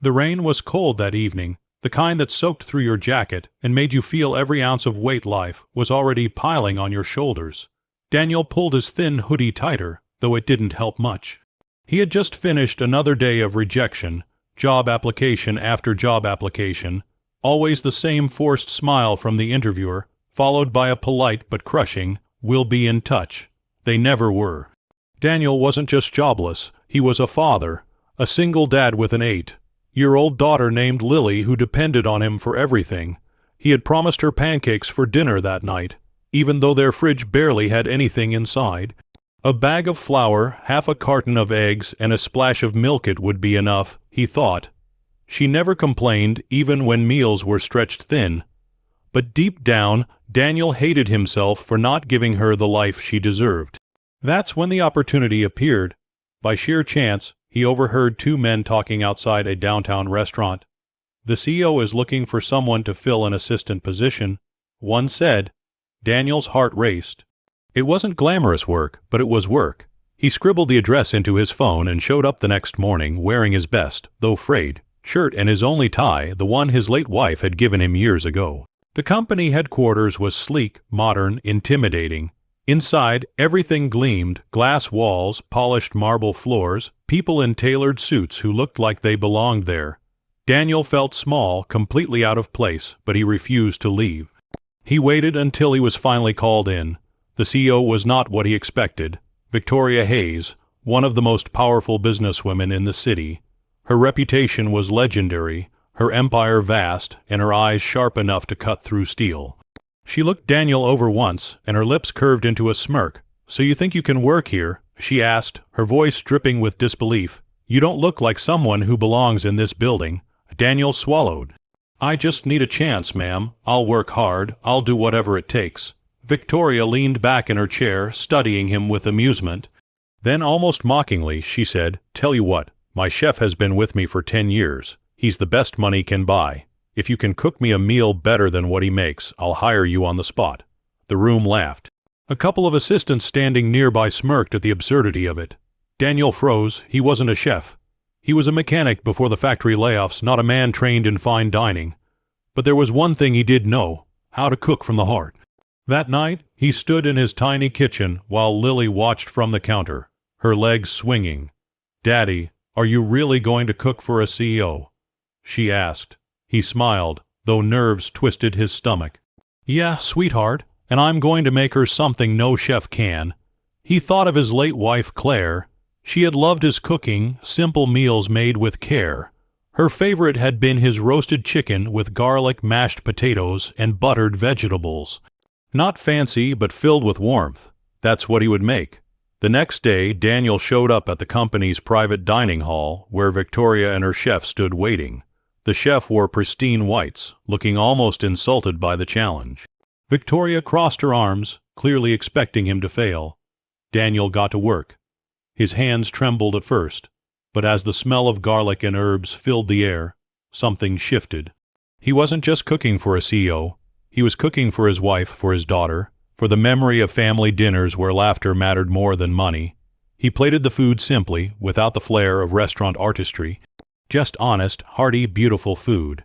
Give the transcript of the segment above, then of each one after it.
The rain was cold that evening, the kind that soaked through your jacket and made you feel every ounce of weight life was already piling on your shoulders. Daniel pulled his thin hoodie tighter, though it didn't help much. He had just finished another day of rejection, job application after job application, always the same forced smile from the interviewer, followed by a polite but crushing, "We'll be in touch." They never were. Daniel wasn't just jobless, he was a father, a single dad with an 8-year-old daughter named Lily who depended on him for everything. He had promised her pancakes for dinner that night, even though their fridge barely had anything inside. A bag of flour, half a carton of eggs, and a splash of milk it would be enough, he thought. She never complained, even when meals were stretched thin. But deep down, Daniel hated himself for not giving her the life she deserved. That's when the opportunity appeared. By sheer chance, he overheard two men talking outside a downtown restaurant. "The CEO is looking for someone to fill an assistant position," one said. Daniel's heart raced. It wasn't glamorous work, but it was work. He scribbled the address into his phone and showed up the next morning wearing his best, though frayed, shirt and his only tie, the one his late wife had given him years ago. The company headquarters was sleek, modern, intimidating. Inside, everything gleamed, glass walls, polished marble floors, people in tailored suits who looked like they belonged there. Daniel felt small, completely out of place, but he refused to leave. He waited until he was finally called in. The CEO was not what he expected. Victoria Hayes, one of the most powerful businesswomen in the city. Her reputation was legendary, her empire vast, and her eyes sharp enough to cut through steel. She looked Daniel over once, and her lips curved into a smirk. "So you think you can work here?" she asked, her voice dripping with disbelief. "You don't look like someone who belongs in this building." Daniel swallowed. "I just need a chance, ma'am. I'll work hard. I'll do whatever it takes." Victoria leaned back in her chair, studying him with amusement. Then, almost mockingly, she said, "Tell you what, my chef has been with me for 10 years. He's the best money can buy. If you can cook me a meal better than what he makes, I'll hire you on the spot." The room laughed. A couple of assistants standing nearby smirked at the absurdity of it. Daniel froze. He wasn't a chef. He was a mechanic before the factory layoffs, not a man trained in fine dining. But there was one thing he did know: how to cook from the heart. That night, he stood in his tiny kitchen while Lily watched from the counter, her legs swinging. "Daddy, are you really going to cook for a CEO?" she asked. He smiled, though nerves twisted his stomach. "Yeah, sweetheart, and I'm going to make her something no chef can." He thought of his late wife, Claire. She had loved his cooking, simple meals made with care. Her favorite had been his roasted chicken with garlic, mashed potatoes, and buttered vegetables. Not fancy, but filled with warmth. That's what he would make. The next day, Daniel showed up at the company's private dining hall, where Victoria and her chef stood waiting. The chef wore pristine whites, looking almost insulted by the challenge. Victoria crossed her arms, clearly expecting him to fail. Daniel got to work. His hands trembled at first, but as the smell of garlic and herbs filled the air, something shifted. He wasn't just cooking for a CEO. He was cooking for his wife, for his daughter, for the memory of family dinners where laughter mattered more than money. He plated the food simply, without the flair of restaurant artistry. Just honest, hearty, beautiful food.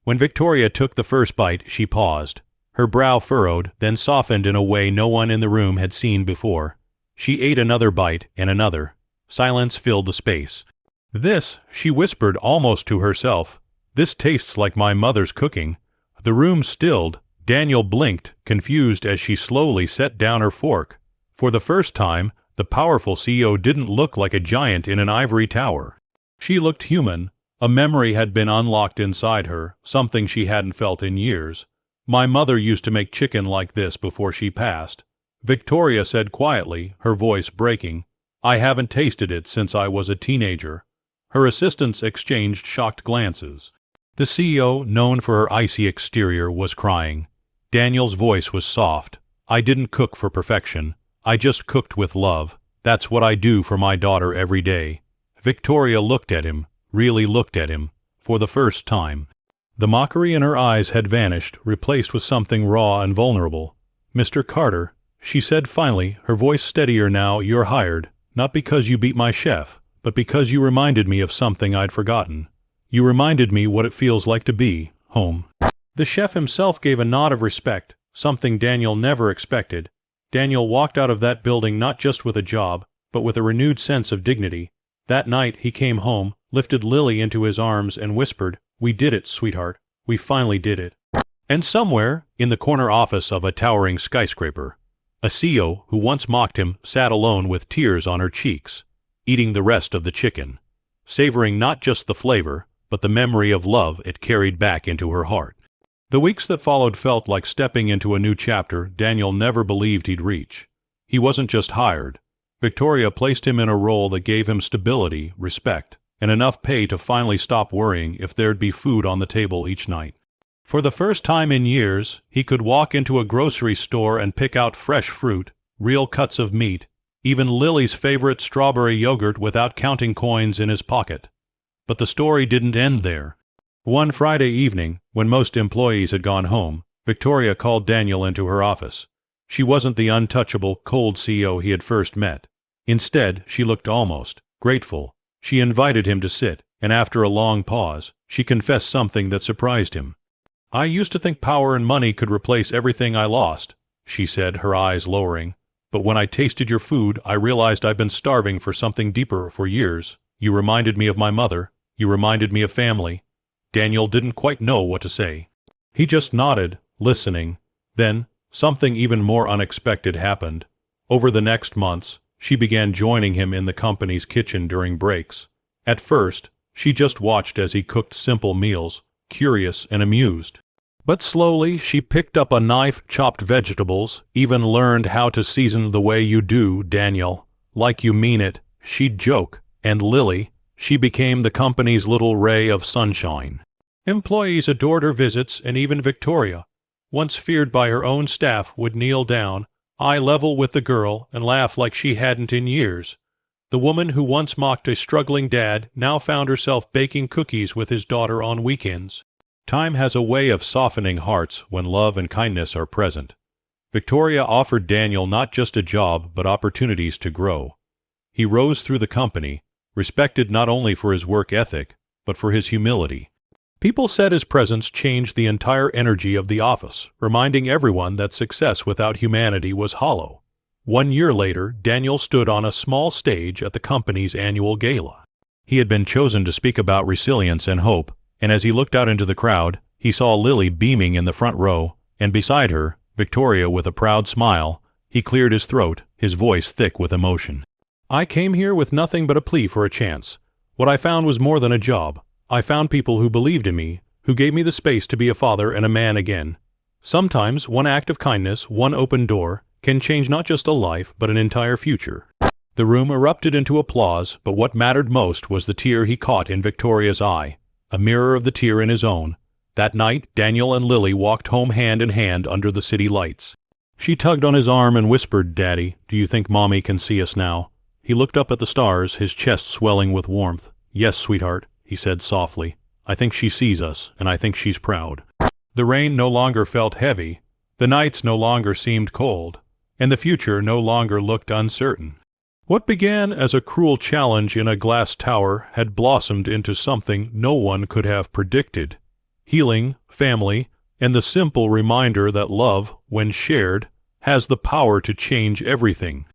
When Victoria took the first bite, she paused. Her brow furrowed, then softened in a way no one in the room had seen before. She ate another bite, and another. Silence filled the space. "This," she whispered almost to herself, "this tastes like my mother's cooking." The room stilled. Daniel blinked, confused as she slowly set down her fork. For the first time, the powerful CEO didn't look like a giant in an ivory tower. She looked human. A memory had been unlocked inside her, something she hadn't felt in years. "My mother used to make chicken like this before she passed," Victoria said quietly, her voice breaking. "I haven't tasted it since I was a teenager." Her assistants exchanged shocked glances. The CEO, known for her icy exterior, was crying. Daniel's voice was soft. "I didn't cook for perfection. I just cooked with love. That's what I do for my daughter every day." Victoria looked at him, really looked at him, for the first time. The mockery in her eyes had vanished, replaced with something raw and vulnerable. "Mr. Carter," she said finally, her voice steadier now, "you're hired, not because you beat my chef, but because you reminded me of something I'd forgotten. You reminded me what it feels like to be home." The chef himself gave a nod of respect, something Daniel never expected. Daniel walked out of that building not just with a job, but with a renewed sense of dignity. That night he came home, lifted Lily into his arms, and whispered, "We did it, sweetheart. We finally did it." And somewhere, in the corner office of a towering skyscraper, a CEO who once mocked him sat alone with tears on her cheeks, eating the rest of the chicken, savoring not just the flavor, but the memory of love it carried back into her heart. The weeks that followed felt like stepping into a new chapter Daniel never believed he'd reach. He wasn't just hired. Victoria placed him in a role that gave him stability, respect, and enough pay to finally stop worrying if there'd be food on the table each night. For the first time in years, he could walk into a grocery store and pick out fresh fruit, real cuts of meat, even Lily's favorite strawberry yogurt without counting coins in his pocket. But the story didn't end there. One Friday evening, when most employees had gone home, Victoria called Daniel into her office. She wasn't the untouchable, cold CEO he had first met. Instead, she looked almost grateful. She invited him to sit, and after a long pause, she confessed something that surprised him. "I used to think power and money could replace everything I lost," she said, her eyes lowering. "But when I tasted your food, I realized I've been starving for something deeper for years. You reminded me of my mother. You reminded me of family." Daniel didn't quite know what to say. He just nodded, listening. Then, something even more unexpected happened. Over the next months, she began joining him in the company's kitchen during breaks. At first, she just watched as he cooked simple meals, curious and amused. But slowly, she picked up a knife, chopped vegetables, even learned how to season the way you do, Daniel. Like you mean it, she'd joke. And Lily, she became the company's little ray of sunshine. Employees adored her visits, and even Victoria, once feared by her own staff, would kneel down, eye level with the girl, and laugh like she hadn't in years. The woman who once mocked a struggling dad now found herself baking cookies with his daughter on weekends. Time has a way of softening hearts when love and kindness are present. Victoria offered Daniel not just a job, but opportunities to grow. He rose through the company, respected not only for his work ethic, but for his humility. People said his presence changed the entire energy of the office, reminding everyone that success without humanity was hollow. 1 year later, Daniel stood on a small stage at the company's annual gala. He had been chosen to speak about resilience and hope, and as he looked out into the crowd, he saw Lily beaming in the front row, and beside her, Victoria with a proud smile. He cleared his throat, his voice thick with emotion. "I came here with nothing but a plea for a chance. What I found was more than a job. I found people who believed in me, who gave me the space to be a father and a man again. Sometimes one act of kindness, one open door, can change not just a life, but an entire future." The room erupted into applause, but what mattered most was the tear he caught in Victoria's eye, a mirror of the tear in his own. That night, Daniel and Lily walked home hand in hand under the city lights. She tugged on his arm and whispered, "Daddy, do you think Mommy can see us now?" He looked up at the stars, his chest swelling with warmth. "Yes, sweetheart," he said softly. "I think she sees us, and I think she's proud." The rain no longer felt heavy, the nights no longer seemed cold, and the future no longer looked uncertain. What began as a cruel challenge in a glass tower had blossomed into something no one could have predicted. Healing, family, and the simple reminder that love, when shared, has the power to change everything.